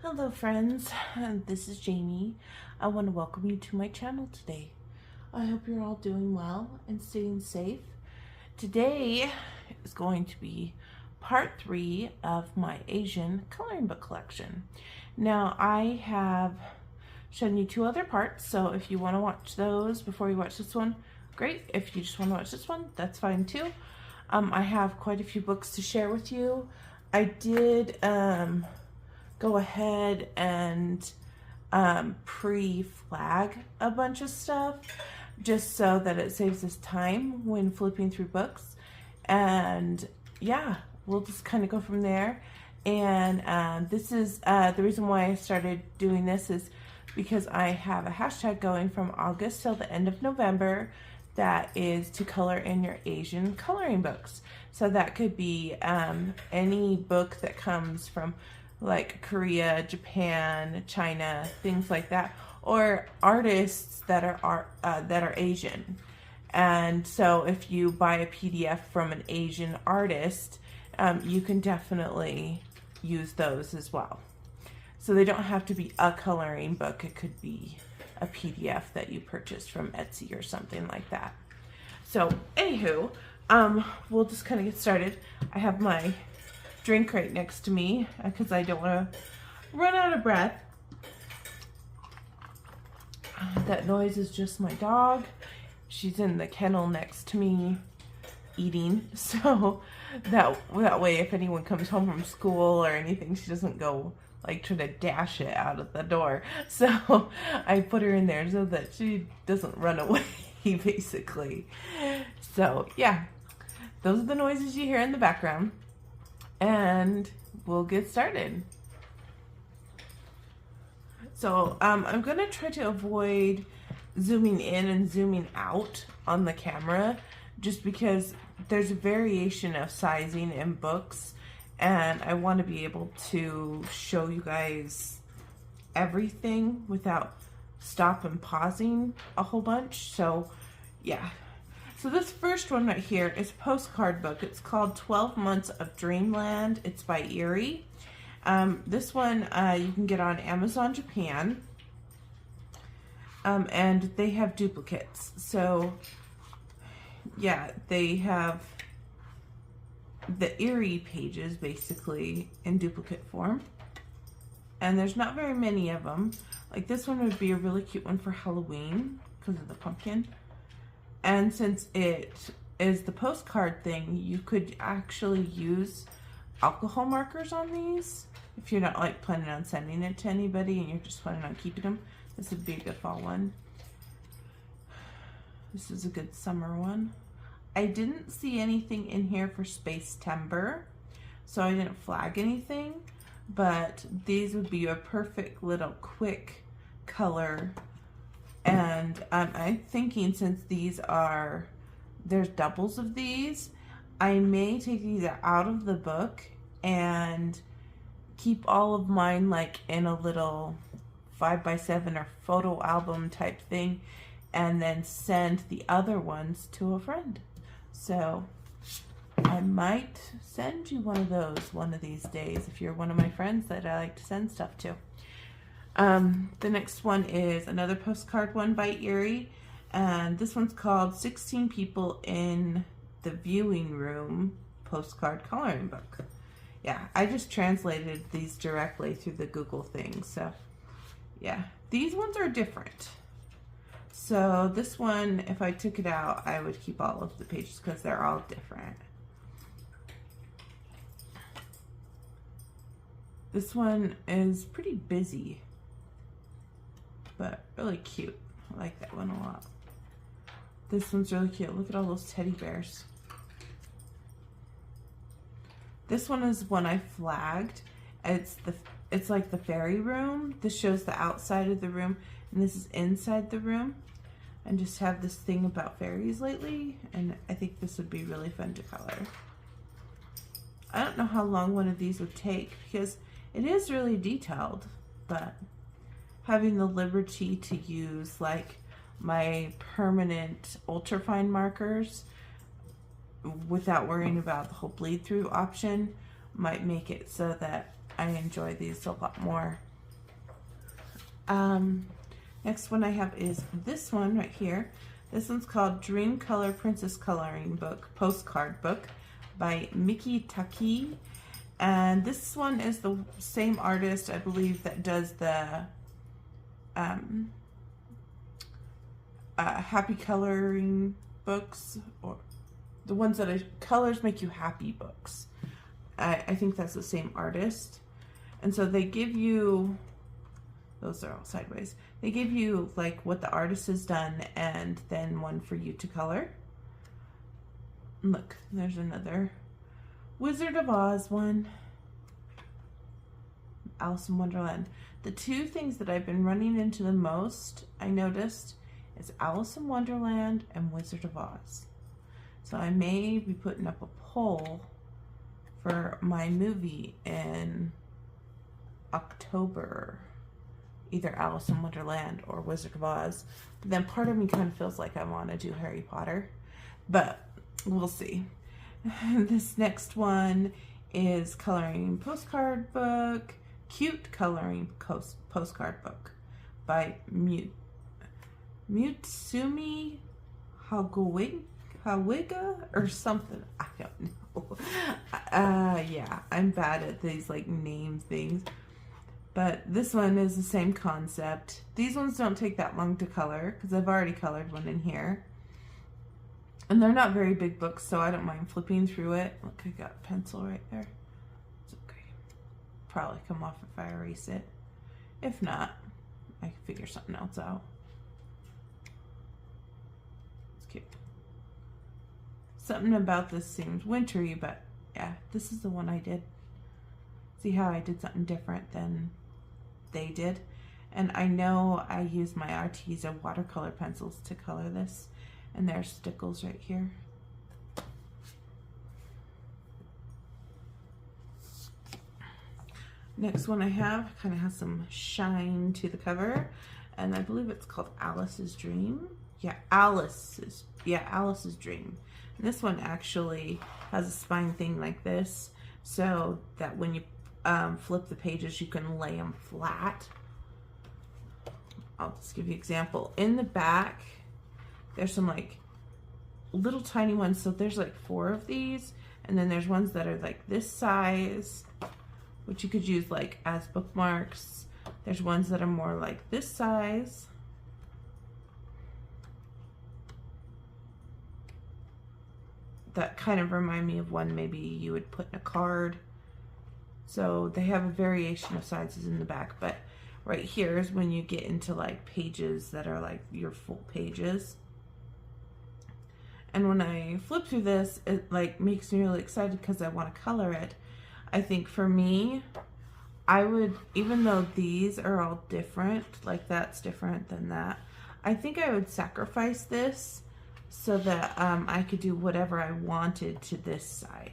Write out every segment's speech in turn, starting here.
Hello friends, this is Jamie. I want to welcome you to my channel today. I hope you're all doing well and staying safe. Today is going to be part 3 of my Asian coloring book collection. Now I have shown you 2 other parts, so if you want to watch those before you watch this one, great. If you just want to watch this one, that's fine too. I have quite a few books to share with you. I did go ahead and pre-flag a bunch of stuff just so that it saves us time when flipping through books, and yeah, we'll just kind of go from there. And this is the reason why I started doing this is because I have a hashtag going from August till the end of November that is to color in your Asian coloring books. So that could be any book that comes from like Korea, Japan, China, things like that, or artists that are Asian. And so if you buy a PDF from an Asian artist, you can definitely use those as well. So they don't have to be a coloring book. It could be a PDF that you purchased from Etsy or something like that. So anywho, we'll just kind of get started. I have my drink right next to me because I don't want to run out of breath. That noise is just my dog. She's in the kennel next to me eating, so that way if anyone comes home from school or anything, she doesn't go like try to dash it out of the door. So I put her in there so that she doesn't run away basically. So yeah, those are the noises you hear in the background. And we'll get started. So I'm going to try to avoid zooming in and zooming out on the camera just because there's a variation of sizing in books, and I want to be able to show you guys everything without stop and pausing a whole bunch. So yeah. So this first one right here is a postcard book. It's called 12 Months of Dreamland. It's by Eerie. This one you can get on Amazon Japan. And they have duplicates. So yeah, they have the Eerie pages basically in duplicate form. And there's not very many of them. Like this one would be a really cute one for Halloween because of the pumpkin. And since it is the postcard thing, you could actually use alcohol markers on these. If you're not like planning on sending it to anybody and you're just planning on keeping them, this would be a good fall one. This is a good summer one. I didn't see anything in here for Space-Tember, so I didn't flag anything, but these would be a perfect little quick color. And I'm thinking since there's doubles of these, I may take these out of the book and keep all of mine like in a little 5x7 or photo album type thing, and then send the other ones to a friend. So I might send you one of those one of these days if you're one of my friends that I like to send stuff to. The next one is another postcard one by Eerie, and this one's called 16 People in the Viewing Room Postcard Coloring Book. Yeah, I just translated these directly through the Google thing, so yeah, these ones are different. So this one, if I took it out, I would keep all of the pages because they're all different. This one is pretty busy, but really cute. I like that one a lot. This one's really cute. Look at all those teddy bears. This one is one I flagged. It's like the fairy room. This shows the outside of the room, and this is inside the room. And just have this thing about fairies lately, and I think this would be really fun to color. I don't know how long one of these would take because it is really detailed, but having the liberty to use like my permanent ultrafine markers without worrying about the whole bleed through option might make it so that I enjoy these a lot more. Next one I have is this one right here. This one's called Dream Color Princess Coloring Book, Postcard Book by Mickey Taki. And this one is the same artist, I believe, that does the happy coloring books, or the ones that colors make you happy books. I think that's the same artist. And so they give you, those are all sideways. They give you like what the artist has done and then one for you to color. Look, there's another Wizard of Oz one. Alice in Wonderland. The two things that I've been running into the most, I noticed, is Alice in Wonderland and Wizard of Oz. So I may be putting up a poll for my movie in October, either Alice in Wonderland or Wizard of Oz. But then part of me kind of feels like I want to do Harry Potter, but we'll see. This next one is Coloring Postcard Book, Cute Coloring Postcard Book by Mutsumi Hawiga or something. I don't know. Yeah, I'm bad at these like name things. But this one is the same concept. These ones don't take that long to color because I've already colored one in here. And they're not very big books, so I don't mind flipping through it. Look, I got a pencil right there. It's okay. Probably come off if I erase it. If not, I can figure something else out. It's cute. Something about this seems wintry, but yeah, this is the one I did. See how I did something different than they did? And I know I used my Arteza watercolor pencils to color this. And there's stickles right here. Next one I have kind of has some shine to the cover. And I believe it's called Alice's Dream. Yeah, Alice's Dream. And this one actually has a spine thing like this, so that when you flip the pages, you can lay them flat. I'll just give you an example. In the back, there's some like little tiny ones. So there's like 4 of these, and then there's ones that are like this size, which you could use like as bookmarks. There's ones that are more like this size. That kind of remind me of one maybe you would put in a card. So they have a variation of sizes in the back, but right here is when you get into like pages that are like your full pages. And when I flip through this, it like makes me really excited because I want to color it. I think for me, I would, even though these are all different, like that's different than that, I think I would sacrifice this so that I could do whatever I wanted to this side.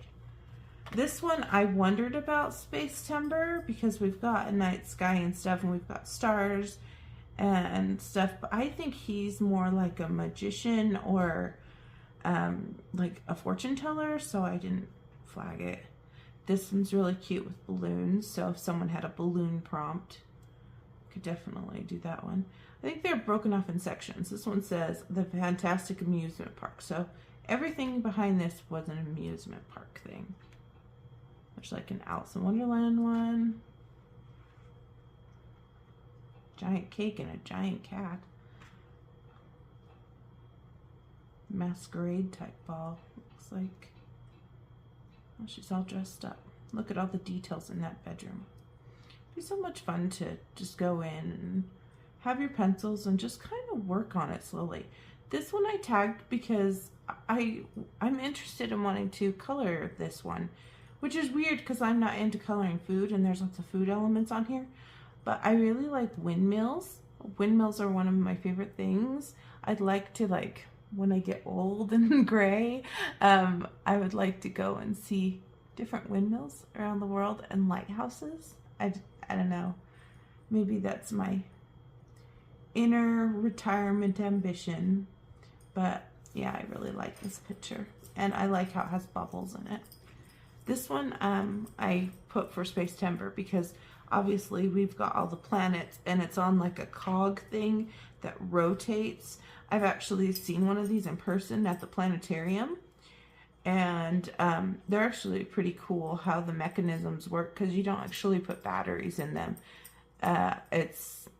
This one, I wondered about Space Timber because we've got a night sky and stuff, and we've got stars and stuff, but I think he's more like a magician or like a fortune teller, so I didn't flag it. This one's really cute with balloons, so if someone had a balloon prompt, could definitely do that one. I think they're broken off in sections. This one says the Fantastic Amusement Park, so everything behind this was an amusement park thing. There's like an Alice in Wonderland one, giant cake and a giant cat, masquerade type ball, looks like. Oh, she's all dressed up. Look at all the details in that bedroom. It'd be so much fun to just go in and have your pencils and just kind of work on it slowly. This one I tagged because I'm interested in wanting to color this one, which is weird because I'm not into coloring food and there's lots of food elements on here, but I really like windmills. Windmills are one of my favorite things. I'd like to, like, when I get old and gray, I would like to go and see different windmills around the world and lighthouses. I don't know. Maybe that's my inner retirement ambition. But yeah, I really like this picture. And I like how it has bubbles in it. This one I put for Space Timber because obviously we've got all the planets, and it's on like a cog thing that rotates. I've actually seen one of these in person at the planetarium, and they're actually pretty cool how the mechanisms work, because you don't actually put batteries in them.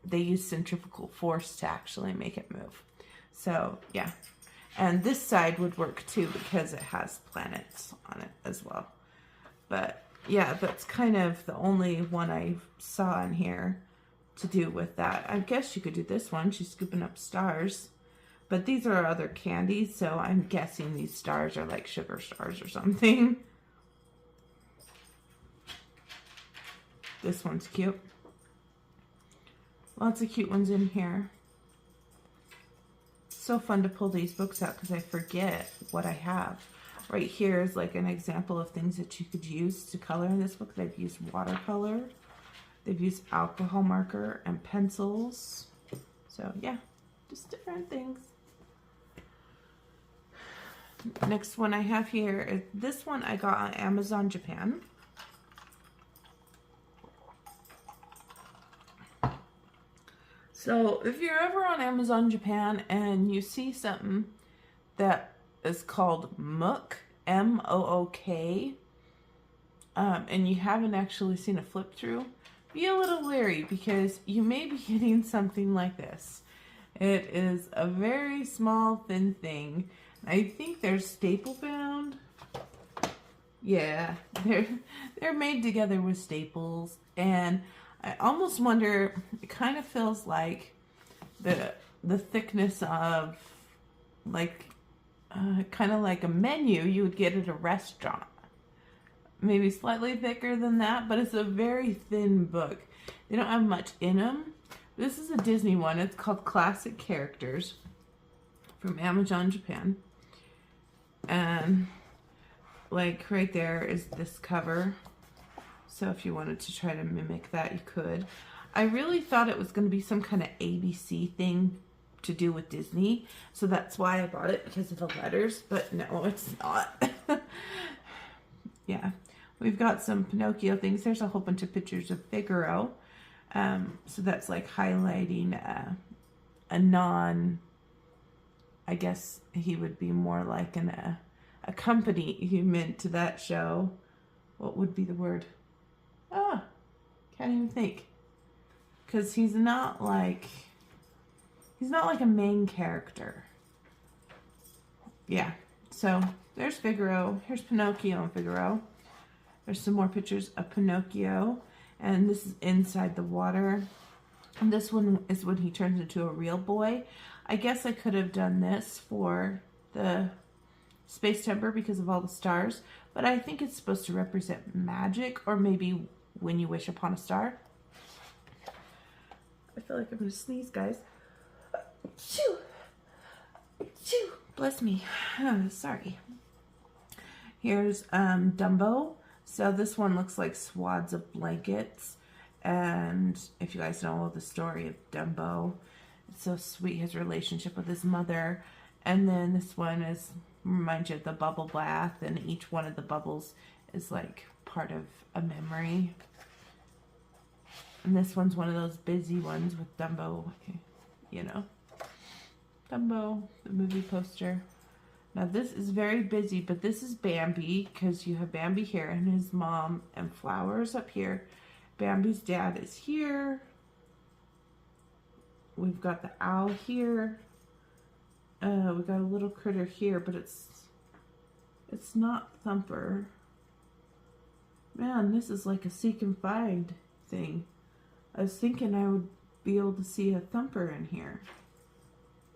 They use centrifugal force to actually make it move. So yeah, and this side would work too because it has planets on it as well. But yeah, that's kind of the only one I saw in here to do with that. I guess you could do this one. She's scooping up stars. But these are other candies, so I'm guessing these stars are like sugar stars or something. This one's cute. Lots of cute ones in here. So fun to pull these books out because I forget what I have. Right here is like an example of things that you could use to color in this book. They've used watercolor. They've used alcohol marker and pencils. So yeah, just different things. Next one I have here is this one I got on Amazon Japan. So if you're ever on Amazon Japan and you see something that is called Mook, M-O-O-K, and you haven't actually seen a flip through, be a little wary because you may be getting something like this. It is a very small, thin thing. I think they're staple bound. Yeah, they're made together with staples, and I almost wonder, it kind of feels like the thickness of like kind of like a menu you would get at a restaurant. Maybe slightly thicker than that, but it's a very thin book. They don't have much in them. This is a Disney one. It's called Classic Characters from Amazon Japan. And like right there is this cover. So if you wanted to try to mimic that, you could. I really thought it was going to be some kind of ABC thing to do with Disney. So that's why I bought it, because of the letters. But no, it's not. Yeah. We've got some Pinocchio things. There's a whole bunch of pictures of Figaro. So that's like highlighting a non... I guess he would be more like a accompaniment to that show. What would be the word? Ah, can't even think. Because he's not like a main character. Yeah, so there's Figaro. Here's Pinocchio and Figaro. There's some more pictures of Pinocchio. And this is inside the water. And this one is when he turns into a real boy. I guess I could have done this for the Space Temper because of all the stars. But I think it's supposed to represent magic, or maybe when you wish upon a star. I feel like I'm going to sneeze, guys. Shoo! Shoo! Bless me. Sorry. Here's Dumbo. So this one looks like swaths of blankets. And if you guys know the story of Dumbo, it's so sweet, his relationship with his mother. And then this one reminds you of the bubble bath, and each one of the bubbles is like part of a memory. And this one's one of those busy ones with Dumbo, you know. Dumbo, the movie poster. Now this is very busy, but this is Bambi, because you have Bambi here and his mom and flowers up here. Bambi's dad is here. We've got the owl here. We've got a little critter here, but it's not Thumper. Man, this is like a seek and find thing. I was thinking I would be able to see a Thumper in here.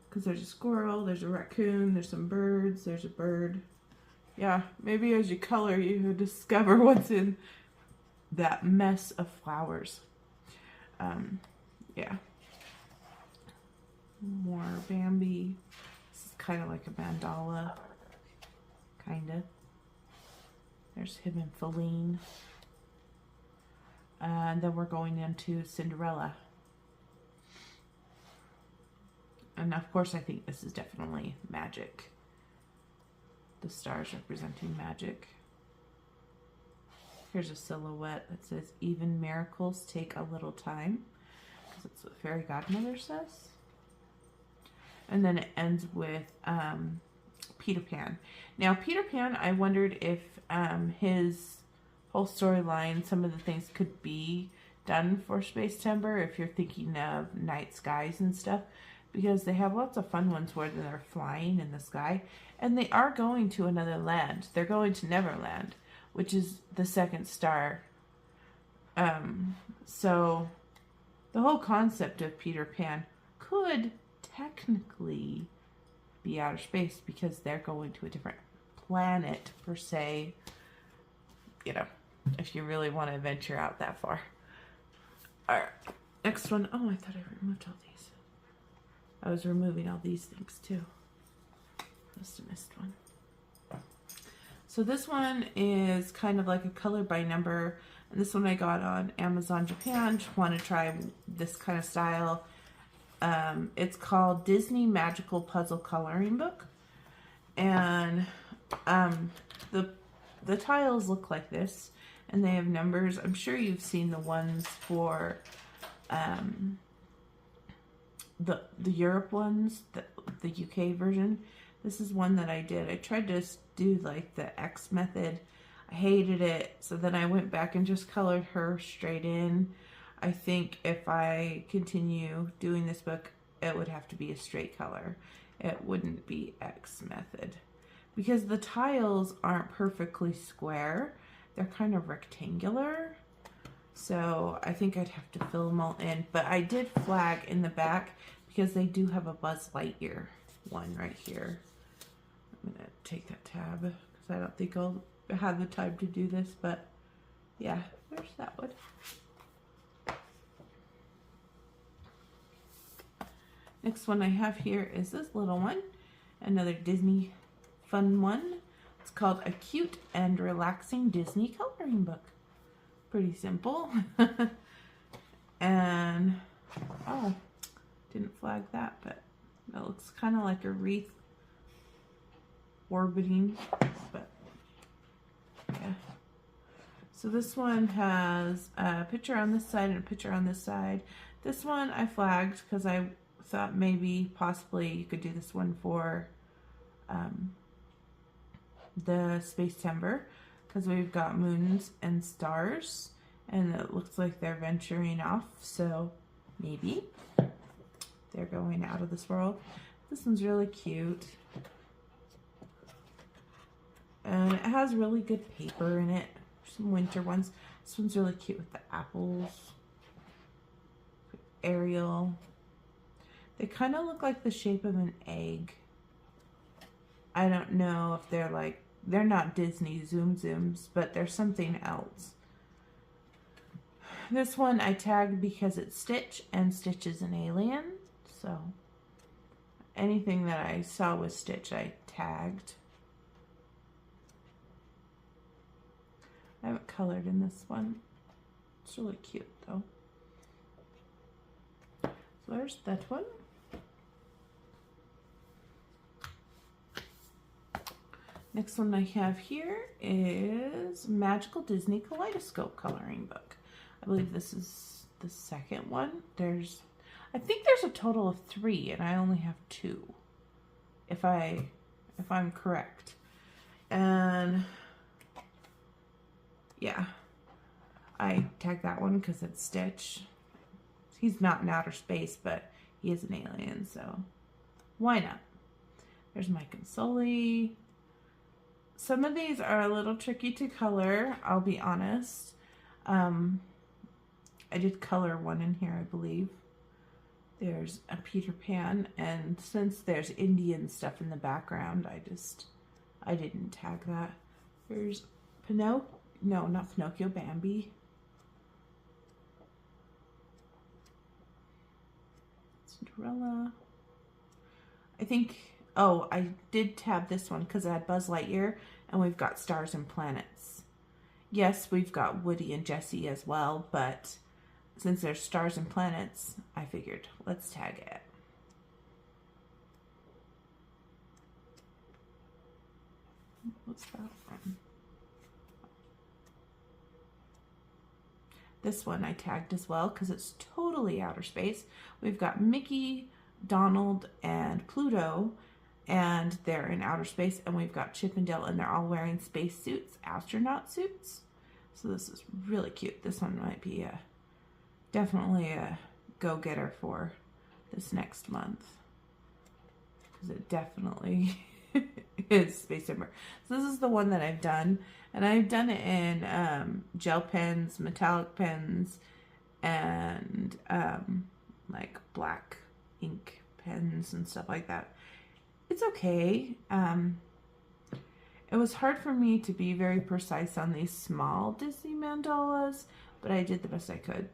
Because there's a squirrel, there's a raccoon, there's some birds, there's a bird. Yeah, maybe as you color, you discover what's in that mess of flowers. Yeah. More Bambi. This is kind of like a mandala. Kind of. There's him and Feline. And then we're going into Cinderella. And of course, I think this is definitely magic. The stars representing magic. Here's a silhouette that says, "Even miracles take a little time," because that's what Fairy Godmother says. And then it ends with Peter Pan. Now, Peter Pan, I wondered if his whole storyline, some of the things could be done for Space Timber, if you're thinking of night skies and stuff, because they have lots of fun ones where they're flying in the sky, and they are going to another land. They're going to Neverland, which is the second star. So the whole concept of Peter Pan could technically be outer space, because they're going to a different planet per se, you know, if you really want to venture out that far. All right, next one. Oh, I thought I removed all these. I was removing all these things too. Must have missed one. So this one is kind of like a color by number, and this one I got on Amazon Japan. Just want to try this kind of style. It's called Disney Magical Puzzle Coloring Book, and the tiles look like this, and they have numbers. I'm sure you've seen the ones for the Europe ones, the UK version. This is one that I did. I tried to do like the X method. I hated it, so then I went back and just colored her straight in. I think if I continue doing this book, it would have to be a straight color. It wouldn't be X method, because the tiles aren't perfectly square. They're kind of rectangular. So I think I'd have to fill them all in. But I did flag in the back because they do have a Buzz Lightyear one right here. I'm going to take that tab because I don't think I'll have the time to do this. But yeah, there's that one. Next one I have here is this little one. Another Disney fun one. It's called A Cute and Relaxing Disney Coloring Book. Pretty simple. And, oh, didn't flag that, but it looks kind of like a wreath orbiting, but yeah. So this one has a picture on this side and a picture on this side. This one I flagged because I thought maybe possibly you could do this one for the Space Timber, because we've got moons and stars, and it looks like they're venturing off, so maybe they're going out of this world. This one's really cute, and it has really good paper in it. Some winter ones. This one's really cute with the apples. Ariel. They kind of look like the shape of an egg. I don't know if they're like, they're not Disney Zooms, but they're something else. This one I tagged because it's Stitch, and Stitch is an alien. So anything that I saw with Stitch, I tagged. I haven't colored in this one. It's really cute though. So there's that one. Next one I have here is Magical Disney Kaleidoscope Coloring Book. I believe this is the second one. I think there's a total of 3, and I only have 2, if I'm correct. And yeah, I tagged that one because it's Stitch. He's not in outer space, but he is an alien, so why not? There's Mike and Sully. Some of these are a little tricky to color, I'll be honest. I did color one in here, I believe. There's a Peter Pan, and since there's Indian stuff in the background, I didn't tag that. There's no, not Pinocchio, Bambi. Cinderella. I think, oh, I did tab this one because I had Buzz Lightyear, and we've got Stars and Planets. Yes, we've got Woody and Jessie as well, but since there's Stars and Planets, I figured let's tag it. What's that from? This one I tagged as well because it's totally outer space. We've got Mickey, Donald, and Pluto, and they're in outer space. And we've got Chip and Dale, and they're all wearing space suits, astronaut suits. So this is really cute. This one might be definitely a go-getter for this next month, because it definitely is Space Timber. So this is the one that I've done, and I've done it in gel pens, metallic pens, and like black ink pens and stuff like that. It's okay. It was hard for me to be very precise on these small Disney mandalas, but I did the best I could.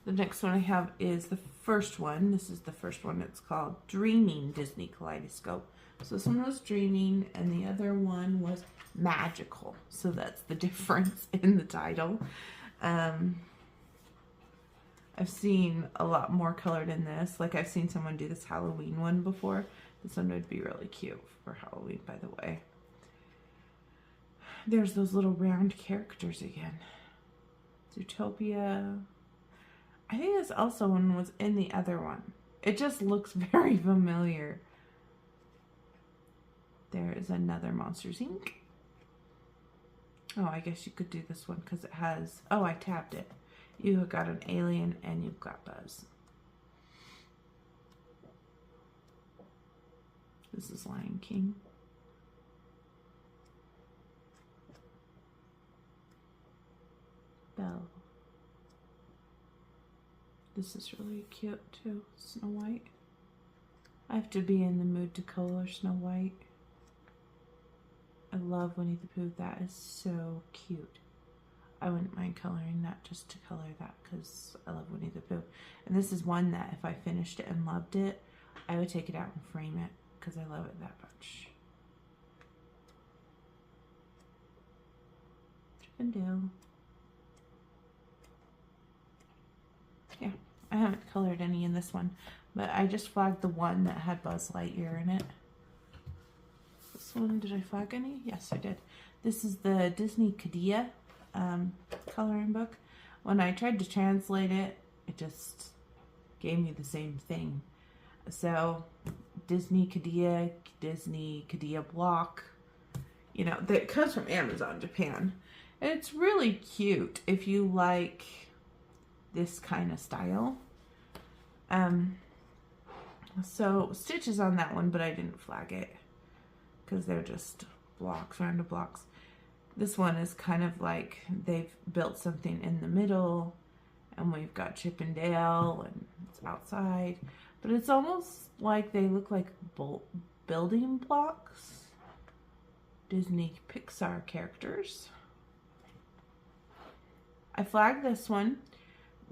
The next one I have is the first one. This is the first one. It's called Dreaming Disney Kaleidoscope. So this one was dreaming, and the other one was magical. So that's the difference in the title. I've seen a lot more colored in this. Like, I've seen someone do this Halloween one before. This one would be really cute for Halloween, by the way. There's those little round characters again. Zootopia. I think this also one was in the other one. It just looks very familiar. There is another Monsters, Inc. Oh, I guess you could do this one because it has... Oh, I tabbed it. You have got an alien and you've got Buzz. This is Lion King. Belle. This is really cute too. Snow White. I have to be in the mood to color Snow White. I love Winnie the Pooh. That is so cute. I wouldn't mind coloring that just to color that because I love Winnie the Pooh. And this is one that if I finished it and loved it, I would take it out and frame it because I love it that much. Chip and Dale. Yeah, I haven't colored any in this one, but I just flagged the one that had Buzz Lightyear in it. This one, did I flag any? Yes, I did. This is the Disney Kadia coloring book. When I tried to translate it, it just gave me the same thing. So Disney Kadia block, you know, that comes from Amazon Japan. And it's really cute if you like this kind of style. So Stitch is on that one, but I didn't flag it because they're just blocks, rounded blocks. This one is kind of like they've built something in the middle, and we've got Chip and Dale, and it's outside, but it's almost like they look like building blocks. Disney Pixar characters. I flagged this one.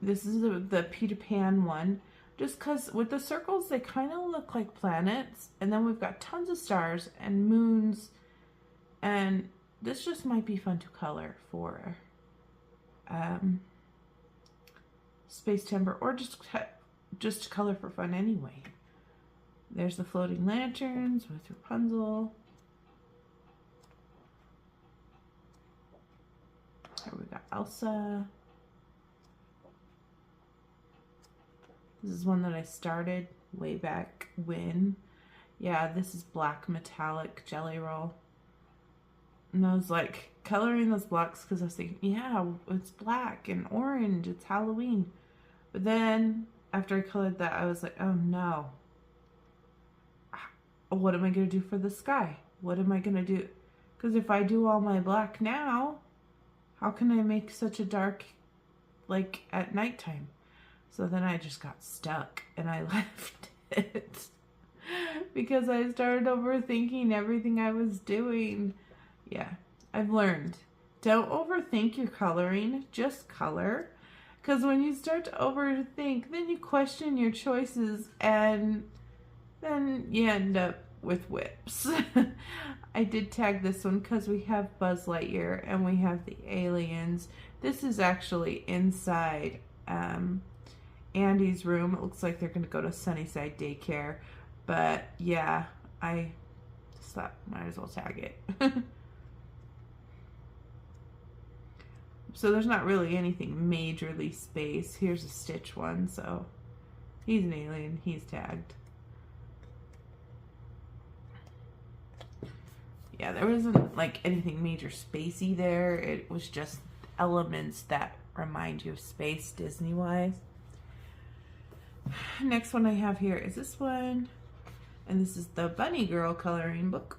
This is the Peter Pan one, just because with the circles they kind of look like planets, and then we've got tons of stars and moons, and this just might be fun to color for Space Timber, or just to color for fun anyway. There's the floating lanterns with Rapunzel. Here we got Elsa. This is one that I started way back when. Yeah, this is black metallic jelly roll. And I was like coloring those blocks because I was thinking, yeah, it's black and orange, it's Halloween. But then after I colored that, I was like, oh no. What am I going to do for the sky? What am I going to do? Because if I do all my black now, how can I make such a dark, like, at nighttime? So then I just got stuck and I left it because I started overthinking everything I was doing. Yeah, I've learned. Don't overthink your coloring, just color. Because when you start to overthink, then you question your choices and then you end up with whips. I did tag this one because we have Buzz Lightyear and we have the aliens. This is actually inside Andy's room. It looks like they're going to go to Sunnyside Daycare. But yeah, I just thought might as well tag it. So there's not really anything majorly space. Here's a Stitch one, so he's an alien. He's tagged. Yeah, there wasn't like anything major spacey there. It was just elements that remind you of space Disney-wise. Next one I have here is this one. And this is the Bunny Girl coloring book.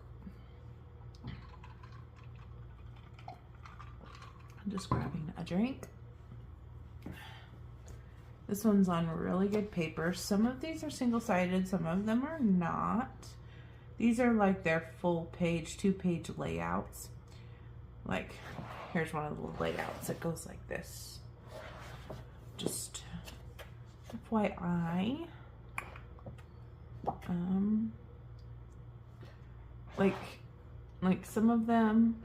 I'm just grabbing a drink. This one's on really good paper. Some of these are single-sided, some of them are not. These are like their full page, 2-page layouts. Like, here's one of the layouts. It goes like this. Just FYI. Like some of them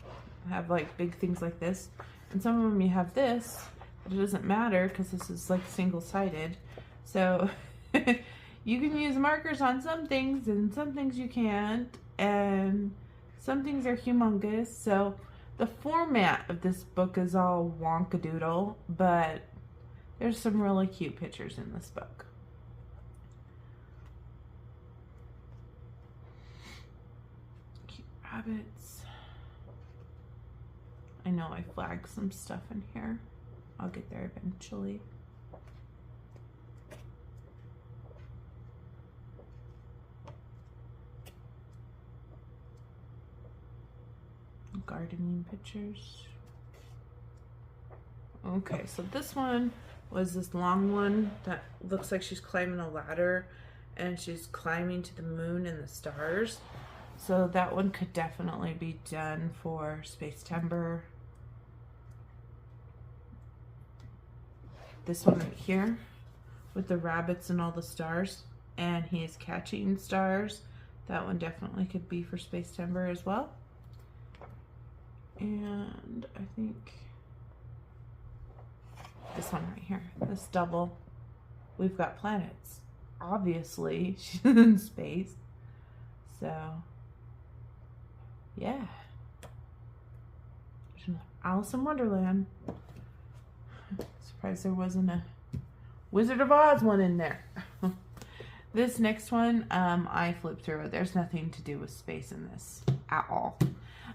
have like big things like this, and some of them you have this, but it doesn't matter because this is like single-sided. So you can use markers on some things and some things you can't, and some things are humongous. So the format of this book is all wonkadoodle, but there's some really cute pictures in this book. Cute rabbits. I know I flagged some stuff in here. I'll get there eventually. Gardening pictures. Okay, so this one was this long one that looks like she's climbing a ladder and she's climbing to the moon and the stars. So that one could definitely be done for Space-Timber. This one right here with the rabbits and all the stars, and he is catching stars. That one definitely could be for Space-Timber as well. And I think this one right here, this double, we've got planets. Obviously, she's in space. So, yeah. Alice in Wonderland. Surprised there wasn't a Wizard of Oz one in there. This next one, I flipped through it. There's nothing to do with space in this at all.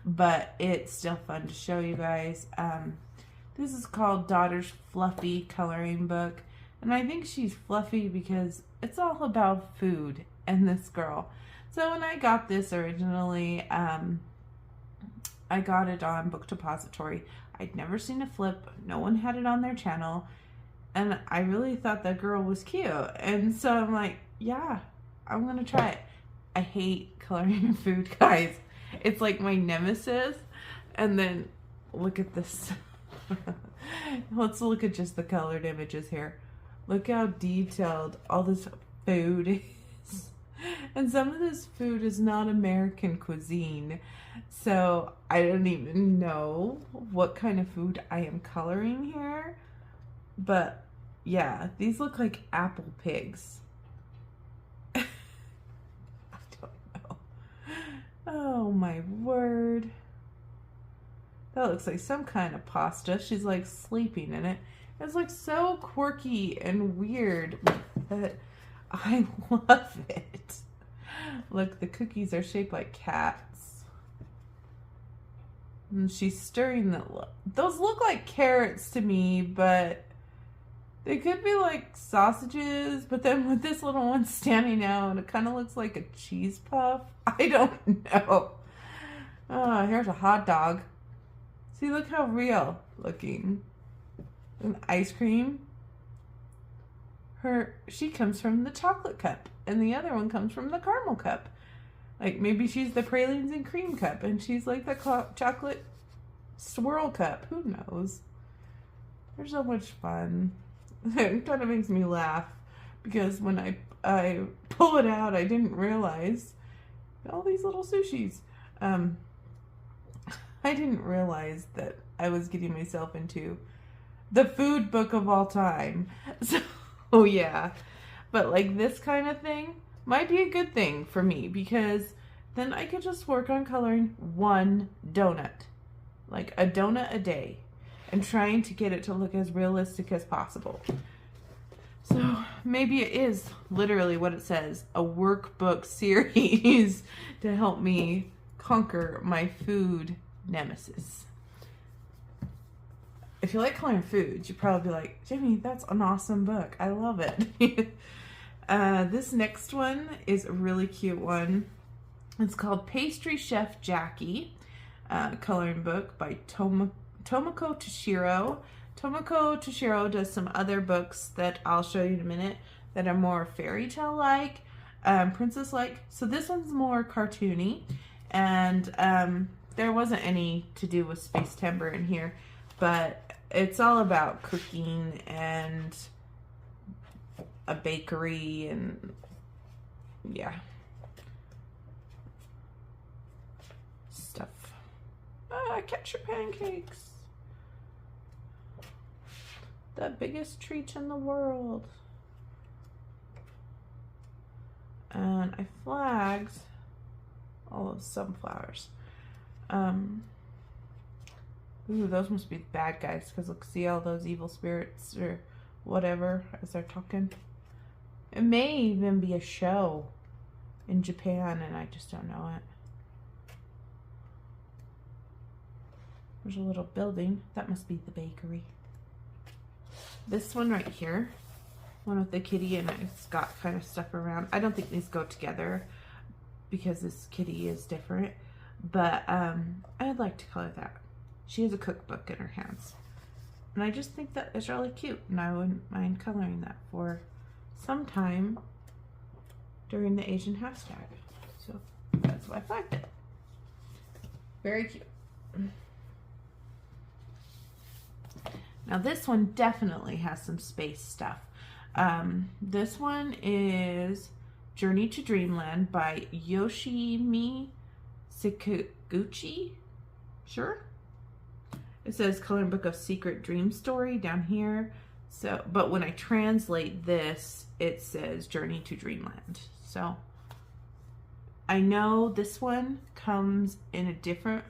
But it's still fun to show you guys. This is called Daughter's Fluffy Coloring Book. And I think she's fluffy because it's all about food and this girl. So when I got this originally, I got it on Book Depository. I'd never seen a flip. No one had it on their channel. And I really thought that girl was cute. And so I'm like, yeah, I'm going to try it. I hate coloring food, guys. It's like my nemesis. And then look at this. Let's look at just the colored images here. Look how detailed all this food is. And some of this food is not American cuisine. So I don't even know what kind of food I am coloring here. But yeah, these look like apple pigs. I don't know. Oh my word. That looks like some kind of pasta. She's like sleeping in it. It's like so quirky and weird, but I love it. Look, the cookies are shaped like cats. And she's stirring the... Those look like carrots to me, but they could be like sausages. But then with this little one standing out, it kind of looks like a cheese puff. I don't know. Oh, here's a hot dog. See, look how real looking. And ice cream. She comes from the chocolate cup, and the other one comes from the caramel cup. Like maybe she's the pralines and cream cup, and she's like the chocolate swirl cup. Who knows? They're so much fun. It kind of makes me laugh because when I pull it out, I didn't realize all these little sushis. I didn't realize that I was getting myself into the food book of all time. So yeah, but like this kind of thing might be a good thing for me because then I could just work on coloring one donut, like a donut a day. and trying to get it to look as realistic as possible. So maybe it is literally what it says, a workbook series to help me conquer my food nemesis. If you like coloring food, you'd probably be like, Jamie, that's an awesome book. I love it. This next one is a really cute one. It's called Pastry Chef Jackie, coloring book by Tomoko Toshiro. Tomoko Toshiro does some other books that I'll show you in a minute that are more fairy tale like, princess like. So this one's more cartoony, and there wasn't any to do with Space Timber in here, but it's all about cooking and a bakery and yeah, stuff. Catch your pancakes. The biggest treat in the world. And I flagged all of sunflowers. Ooh, those must be bad guys, because look, see all those evil spirits or whatever as they're talking. It may even be a show in Japan and I just don't know it. There's a little building. That must be the bakery. This one right here, one with the kitty and it's got kind of stuff around. I don't think these go together because this kitty is different, but I'd like to color that. She has a cookbook in her hands. And I just think that is really cute, and I wouldn't mind coloring that for some time during the Asian hashtag. So that's why I flagged it. Very cute. Now this one definitely has some space stuff. This one is Journey to Dreamland by Yoshimi Sakaguchi. Sure? It says Coloring Book of Secret Dream Story down here. So, but when I translate this, it says Journey to Dreamland. So I know this one comes in a different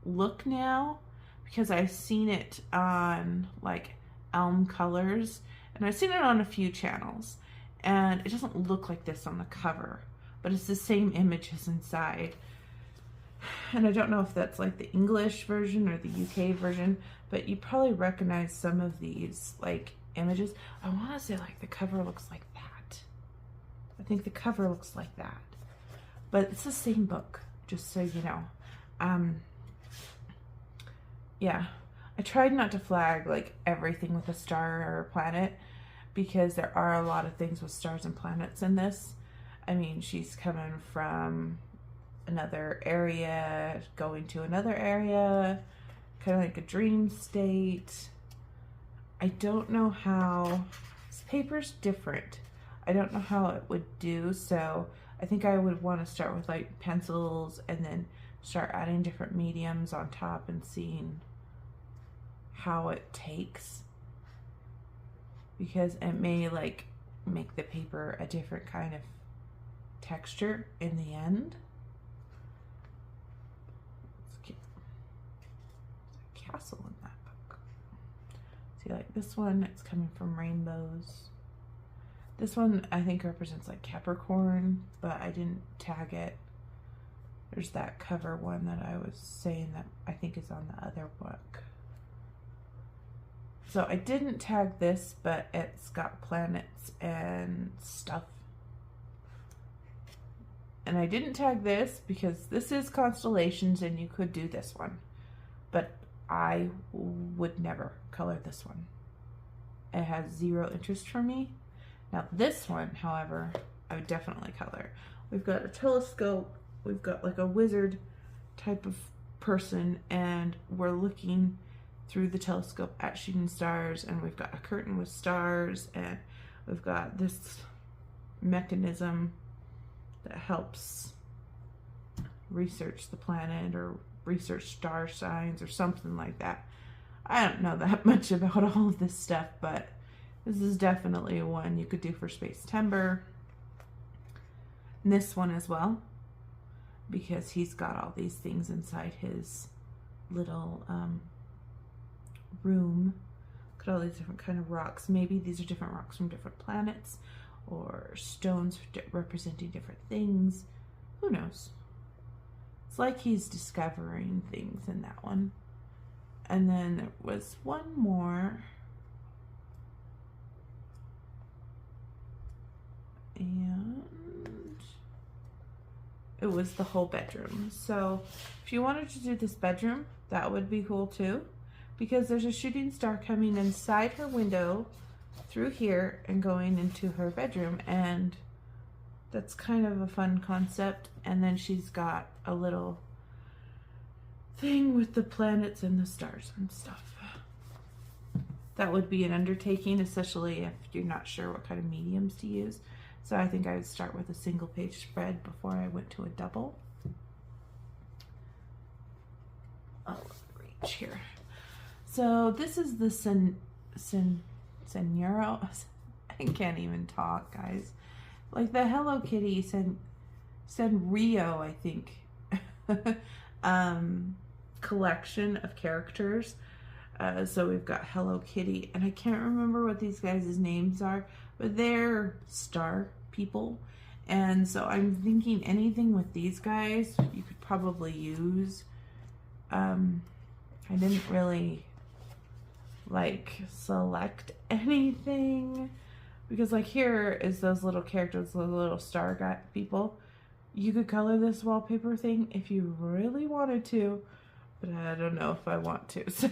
look now because I've seen it on like Elm Colors and I've seen it on a few channels, and it doesn't look like this on the cover, but it's the same images inside. And I don't know if that's like the English version or the UK version, but you probably recognize some of these like images. I want to say like the cover looks like that. I think the cover looks like that, but it's the same book, just so you know. Yeah, I tried not to flag like everything with a star or a planet because there are a lot of things with stars and planets in this. I mean, she's coming from another area, going to another area, kind of like a dream state. I don't know how, this paper's different. I don't know how it would do, so I think I would want to start with like pencils and then start adding different mediums on top and seeing how it takes, because it may like make the paper a different kind of texture in the end. Castle in that book. See, like this one, it's coming from rainbows. This one I think represents like Capricorn, but I didn't tag it. There's that cover one that I was saying that I think is on the other book. So I didn't tag this, but it's got planets and stuff. And I didn't tag this because this is constellations and you could do this one, but I would never color this one. It has zero interest for me. Now this one, however, I would definitely color. We've got a telescope, we've got like a wizard type of person, and we're looking through the telescope at shooting stars, and we've got a curtain with stars, and we've got this mechanism that helps research the planet or research star signs or something like that. I don't know that much about all of this stuff, but this is definitely one you could do for Space Timber. And this one as well, because he's got all these things inside his little room. Look at all these different kind of rocks. Maybe these are different rocks from different planets, or stones representing different things. Who knows? It's like he's discovering things in that one. And then there was one more. And it was the whole bedroom. So if you wanted to do this bedroom, that would be cool too, because there's a shooting star coming inside her window through here and going into her bedroom, and that's kind of a fun concept. And then she's got a little thing with the planets and the stars and stuff. That would be an undertaking, especially if you're not sure what kind of mediums to use. So I think I would start with a single page spread before I went to a double. Oh, reach here. So this is the Senora. I can't even talk, guys. Like the Hello Kitty Sanrio, I think, collection of characters. So we've got Hello Kitty, and I can't remember what these guys' names are, but they're star people. And so I'm thinking anything with these guys you could probably use. I didn't really like select anything, because like here is those little characters, the little star guy people. You could color this wallpaper thing if you really wanted to, but I don't know if I want to, so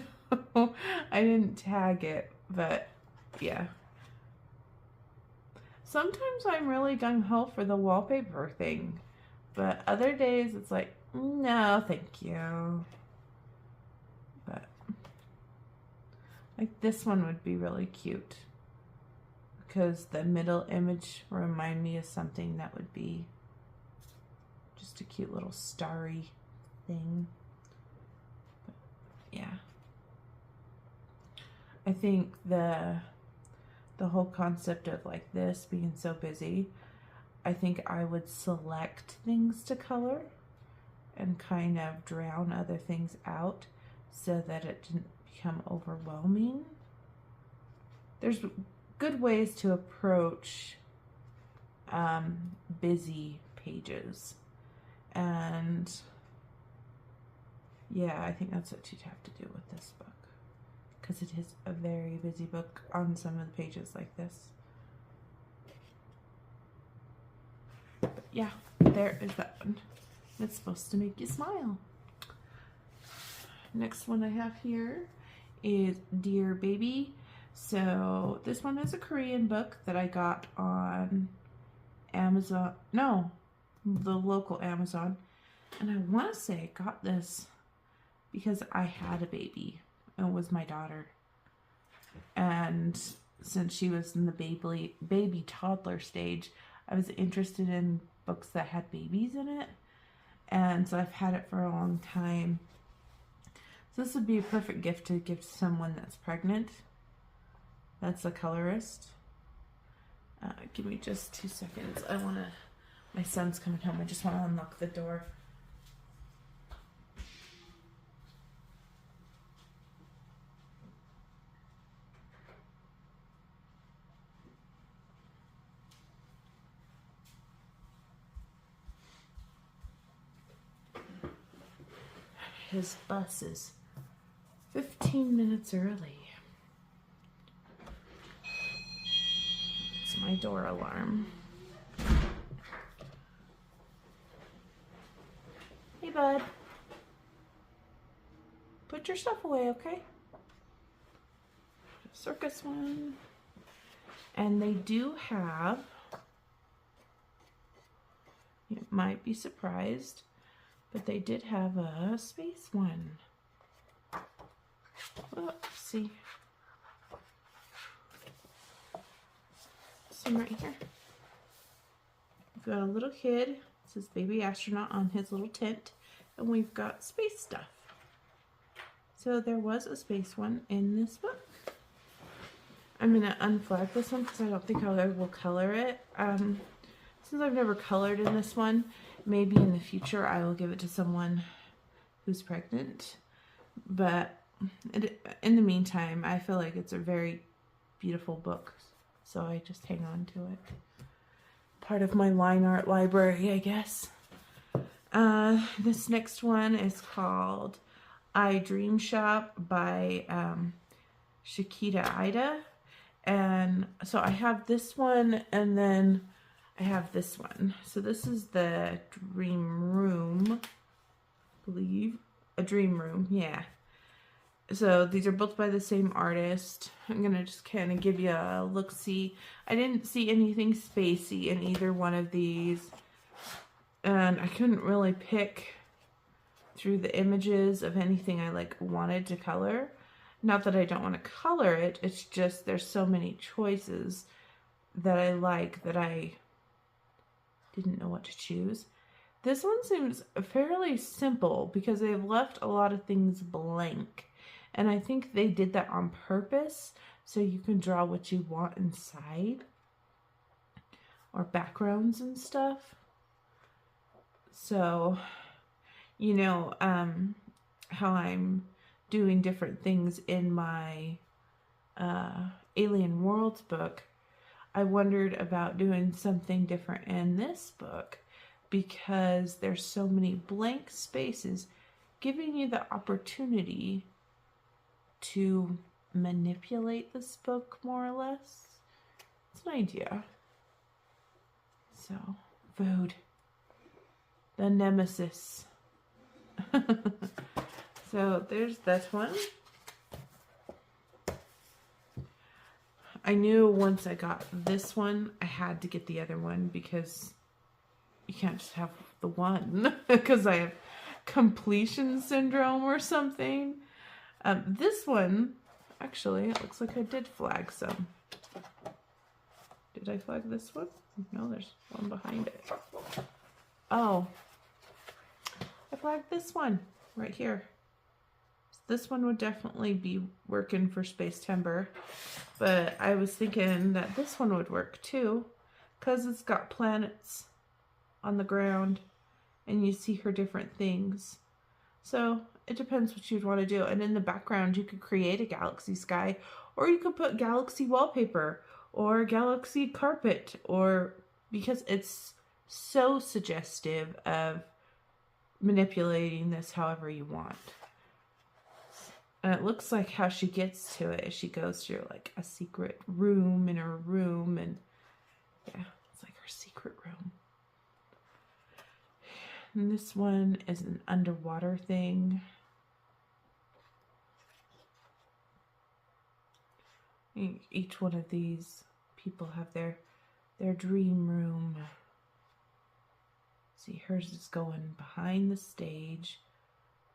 I didn't tag it. But yeah, sometimes I'm really gung-ho for the wallpaper thing, but other days it's like, no thank you. But like this one would be really cute, because the middle image remind me of something that would be just a cute little starry thing. But yeah, I think the whole concept of like this being so busy, I think I would select things to color and kind of drown other things out so that it didn't become overwhelming. There's good ways to approach busy pages, and yeah, I think that's what you'd have to do with this book, because it is a very busy book on some of the pages like this. But yeah, there is that one. It's supposed to make you smile. Next one I have here is Dear Baby. So this one is a Korean book that I got on Amazon. No, the local Amazon. And I want to say I got this because I had a baby. It was my daughter. And since she was in the baby toddler stage, I was interested in books that had babies in it. And so I've had it for a long time. So this would be a perfect gift to give to someone that's pregnant. That's a colorist. Give me just 2 seconds. My son's coming home. I just want to unlock the door. His bus is 15 minutes early. It's my door alarm. Hey, bud. Put your stuff away, okay? Circus one. And they do have, you might be surprised, but they did have a space one. Let's see. This one right here. We've got a little kid. It says baby astronaut on his little tent. And we've got space stuff. So there was a space one in this book. I'm going to unflag this one because I don't think I will color it. Since I've never colored in this one, maybe in the future I will give it to someone who's pregnant. But in the meantime, I feel like it's a very beautiful book, so I just hang on to it. Part of my line art library, I guess. This next one is called I Dream Shop by Shakita Ida. And so I have this one, and then I have this one. So this is the Dream Room, I believe. A Dream Room, yeah. So these are both by the same artist. I'm going to just kind of give you a look-see. I didn't see anything spacey in either one of these. And I couldn't really pick through the images of anything I like wanted to color. Not that I don't want to color it, it's just there's so many choices that I like that I didn't know what to choose. This one seems fairly simple because they've left a lot of things blank. And I think they did that on purpose so you can draw what you want inside or backgrounds and stuff. So, you know, how I'm doing different things in my Alien Worlds book, I wondered about doing something different in this book because there's so many blank spaces, giving you the opportunity to manipulate this book more or less. It's an idea. So, food. The nemesis. So there's that one. I knew once I got this one, I had to get the other one because you can't just have the one because I have completion syndrome or something. This one, actually, it looks like I did flag some. Did I flag this one? No, there's one behind it. Oh, I flagged this one right here. This one would definitely be working for Space Timber, but I was thinking that this one would work too because it's got planets on the ground and you see her different things. So it depends what you'd want to do. And in the background, you could create a galaxy sky, or you could put galaxy wallpaper or galaxy carpet, or because it's so suggestive of manipulating this however you want. And it looks like how she gets to it, she goes through like a secret room in her room, and yeah, it's like her secret room. And this one is an underwater thing. Each one of these people have their dream room. See, hers is going behind the stage.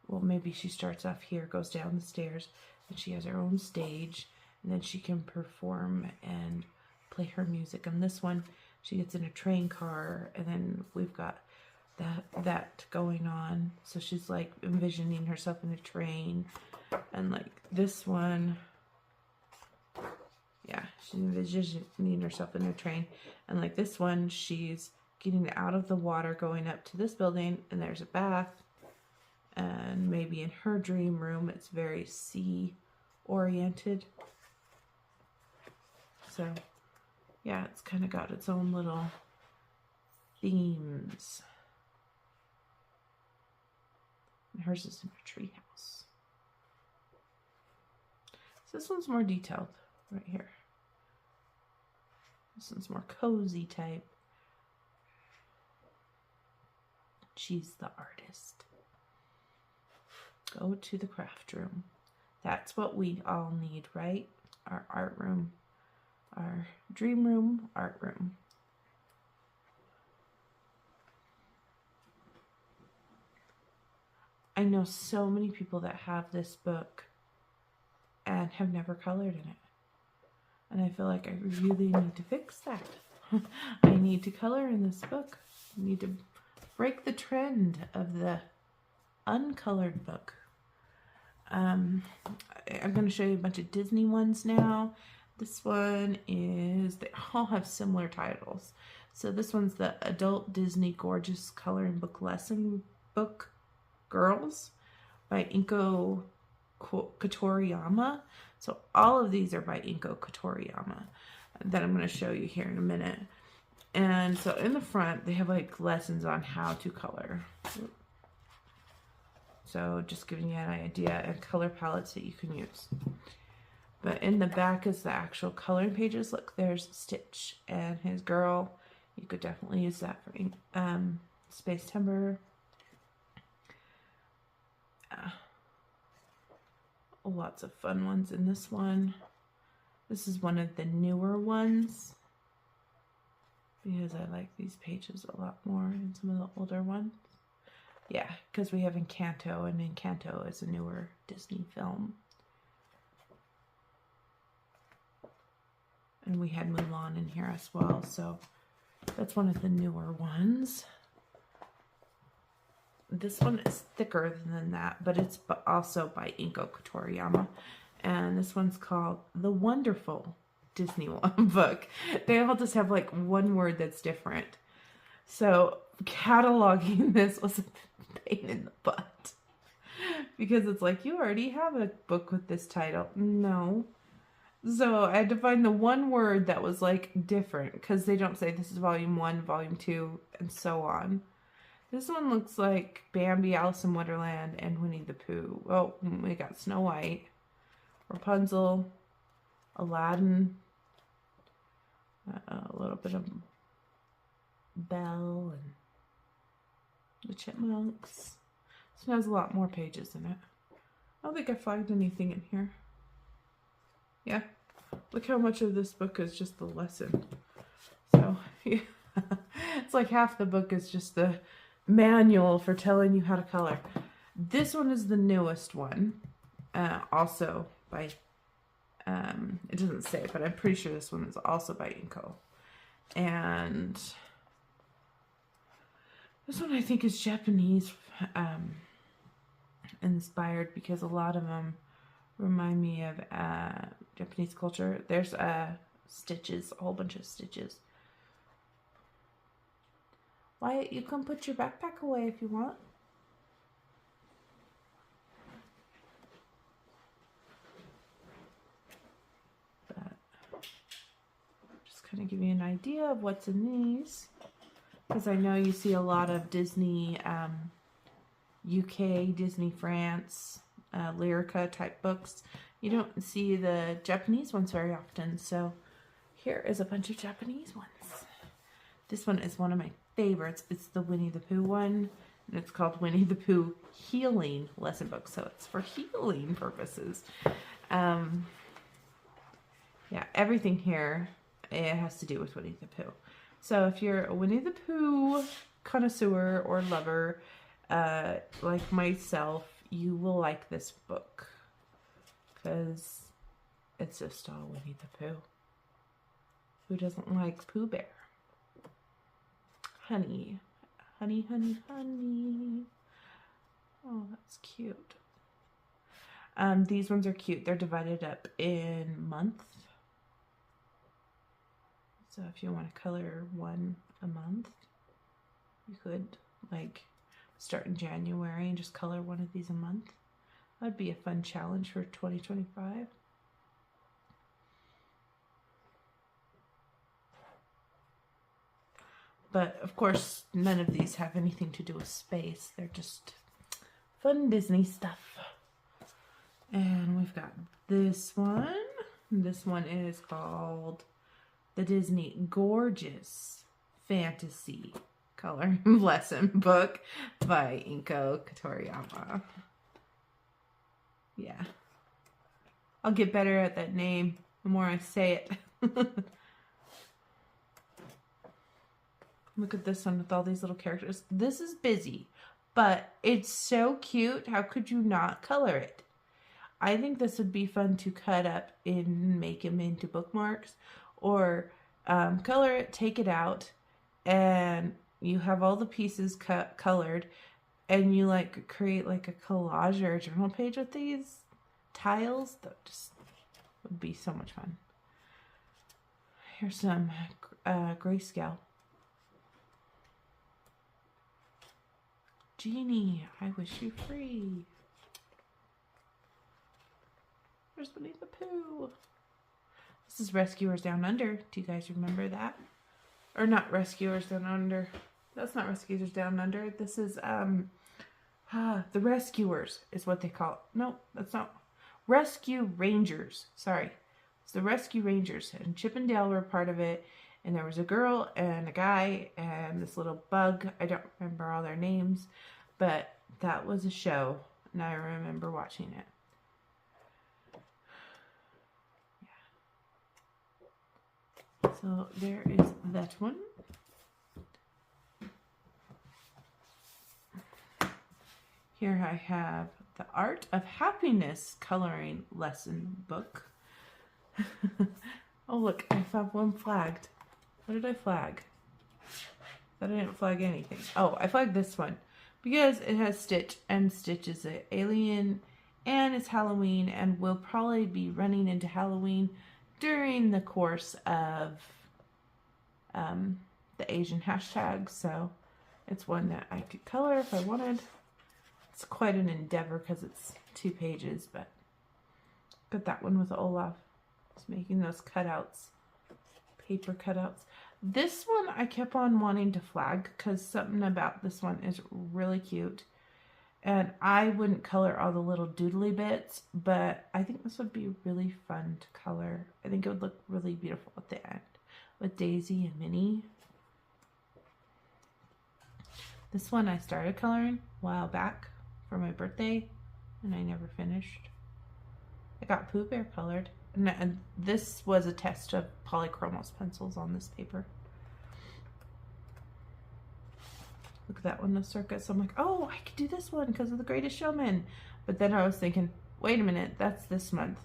Well, maybe she starts off here, goes down the stairs, and she has her own stage, and then she can perform and play her music. On this one, she gets in a train car, and then we've got that going on. So she's like envisioning herself in a train, and like this one, yeah, she's envisioning herself in a train, and like this one, she's getting out of the water, going up to this building, and there's a bath. And maybe in her dream room, it's very sea oriented. So, yeah, it's kind of got its own little themes. And hers is in a tree house. So this one's more detailed right here. This one's more cozy type. She's the artist. Go to the craft room. That's what we all need, right? Our art room. Our dream room, art room. I know so many people that have this book and have never colored in it. And I feel like I really need to fix that. I need to color in this book. I need to break the trend of the uncolored book. I'm going to show you a bunch of Disney ones now. This one is, they all have similar titles. So this one's the Adult Disney Gorgeous Coloring Book Lesson Book Girls by Inko Kotoriyama. So all of these are by Inko Kotoriyama that I'm going to show you here in a minute. And so in the front, they have like lessons on how to color. So just giving you an idea and color palettes that you can use. But in the back is the actual coloring pages. Look, there's Stitch and his girl. You could definitely use that for Space Timber. Lots of fun ones in this one. This is one of the newer ones because I like these pages a lot more than some of the older ones. Yeah, because we have Encanto, and Encanto is a newer Disney film. And we had Mulan in here as well, so that's one of the newer ones. This one is thicker than that, but it's also by Inko Kotoriyama. And this one's called The Wonderful Disney Book. They all just have like one word that's different. So cataloging this was a pain in the butt. Because it's like, you already have a book with this title. No. So I had to find the one word that was like different, because they don't say this is volume 1, volume 2, and so on. This one looks like Bambi, Alice in Wonderland, and Winnie the Pooh. Oh, we got Snow White, Rapunzel, Aladdin, a little bit of Belle, and the Chipmunks. This one has a lot more pages in it. I don't think I flagged anything in here. Yeah, look how much of this book is just the lesson. So, yeah. It's like half the book is just the manual for telling you how to color. This one is the newest one, also by, it doesn't say, but I'm pretty sure this one is also by Inko. And this one I think is Japanese inspired, because a lot of them remind me of Japanese culture. There's stitches, a whole bunch of stitches. Wyatt, you can put your backpack away if you want. But just kind of give you an idea of what's in these, because I know you see a lot of Disney UK, Disney France, Lyrica type books. You don't see the Japanese ones very often, so here is a bunch of Japanese ones. This one is one of my favorites. It's the Winnie the Pooh one, and it's called Winnie the Pooh Healing Lesson Book, so it's for healing purposes. Yeah, everything here, it has to do with Winnie the Pooh. So if you're a Winnie the Pooh connoisseur or lover, like myself, you will like this book, because it's just all Winnie the Pooh. Who doesn't like Pooh Bear? Honey. Honey, honey, honey. Oh, that's cute. These ones are cute. They're divided up in months. So if you want to color one a month, you could like start in January and just color one of these a month. That'd be a fun challenge for 2025. But of course, none of these have anything to do with space. They're just fun Disney stuff. And we've got this one. This one is called the Disney Gorgeous Fantasy Coloring Lesson Book by Inko Kotoriyama. Yeah. I'll get better at that name the more I say it. Look at this one with all these little characters. This is busy, but it's so cute. How could you not color it? I think this would be fun to cut up and make them into bookmarks, or color it, take it out, and you have all the pieces colored, and you like create like a collage or a journal page with these tiles. That just would be so much fun. Here's some grayscale. Genie, I wish you free. There's Winnie the Pooh. This is Rescuers Down Under. Do you guys remember that? Or not Rescuers Down Under. That's not Rescuers Down Under. This is, The Rescuers is what they call it. No, that's not. Rescue Rangers. Sorry. It's the Rescue Rangers. And Chip and Dale were part of it. And there was a girl and a guy and this little bug. I don't remember all their names. But that was a show. And I remember watching it. Yeah. So there is that one. Here I have the Art of Happiness coloring lesson book. Oh look, I found one flagged. What did I flag? I didn't flag anything. Oh, I flagged this one because it has Stitch, and Stitch is an alien and it's Halloween, and we'll probably be running into Halloween during the course of the Asian hashtag, so it's one that I could color if I wanted. It's quite an endeavor because it's 2 pages, but got that one with Olaf. Just making those cutouts, paper cutouts. This one I kept on wanting to flag because something about this one is really cute. And I wouldn't color all the little doodly bits, but I think this would be really fun to color. I think it would look really beautiful at the end with Daisy and Minnie. This one I started coloring a while back for my birthday, and I never finished. I got Pooh Bear colored, and this was a test of polychromos pencils on this paper. Look at that one, the circus. I'm like, oh, I could do this one because of The Greatest Showman. But then I was thinking, wait a minute, that's this month.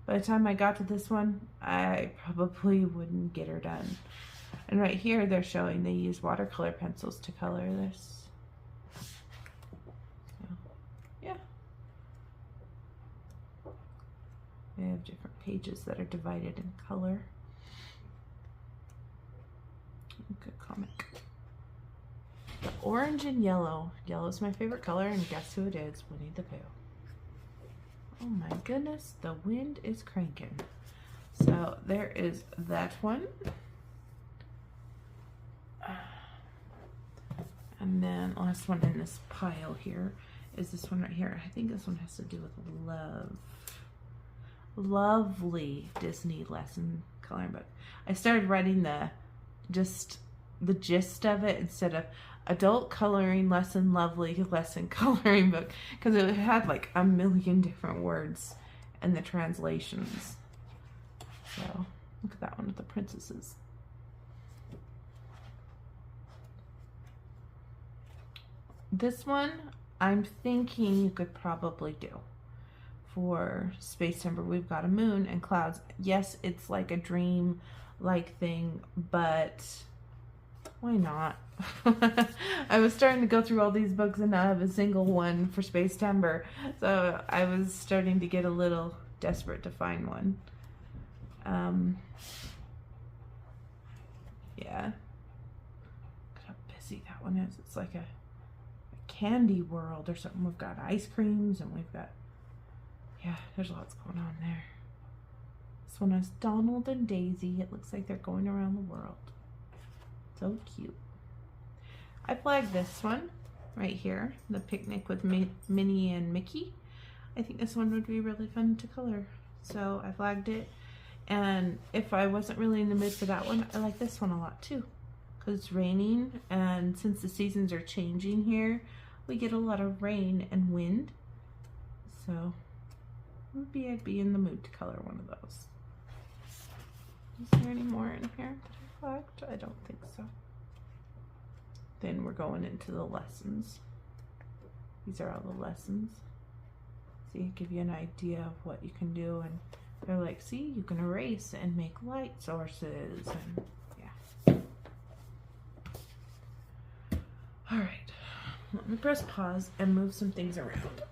By the time I got to this one, I probably wouldn't get her done. And right here, they're showing they use watercolor pencils to color this. Yeah. They have different pages that are divided in color. Good comic. The orange and yellow. Yellow is my favorite color, and guess who it is? Winnie the Pooh. Oh my goodness, the wind is cranking. So there is that one. And then last one in this pile here is this one right here. I think this one has to do with love. Lovely Disney lesson coloring book. I started writing the gist of it instead of adult coloring lesson, lovely lesson coloring book, because it had like a million different words in the translations. So look at that one with the princesses. This one I'm thinking you could probably do for Space Timber. We've got a moon and clouds. Yes, it's like a dream like thing, but why not? I was starting to go through all these books and not have a single one for Space Timber, so I was starting to get a little desperate to find one. Yeah, look how busy that one is. It's like a candy world or something. We've got ice creams and we've got, yeah, there's lots going on there. This one has Donald and Daisy. It looks like they're going around the world. So cute. I flagged this one right here, the picnic with Minnie and Mickey. I think this one would be really fun to color, so I flagged it. And if I wasn't really in the mood for that one, I like this one a lot too, because it's raining, and since the seasons are changing here, we get a lot of rain and wind, so maybe I'd be in the mood to color one of those. Is there any more in here that I flagged? I don't think so. Then we're going into the lessons. These are all the lessons. See, give you an idea of what you can do, and they're like, see, you can erase and make light sources, and yeah. All right, let me press pause and move some things around.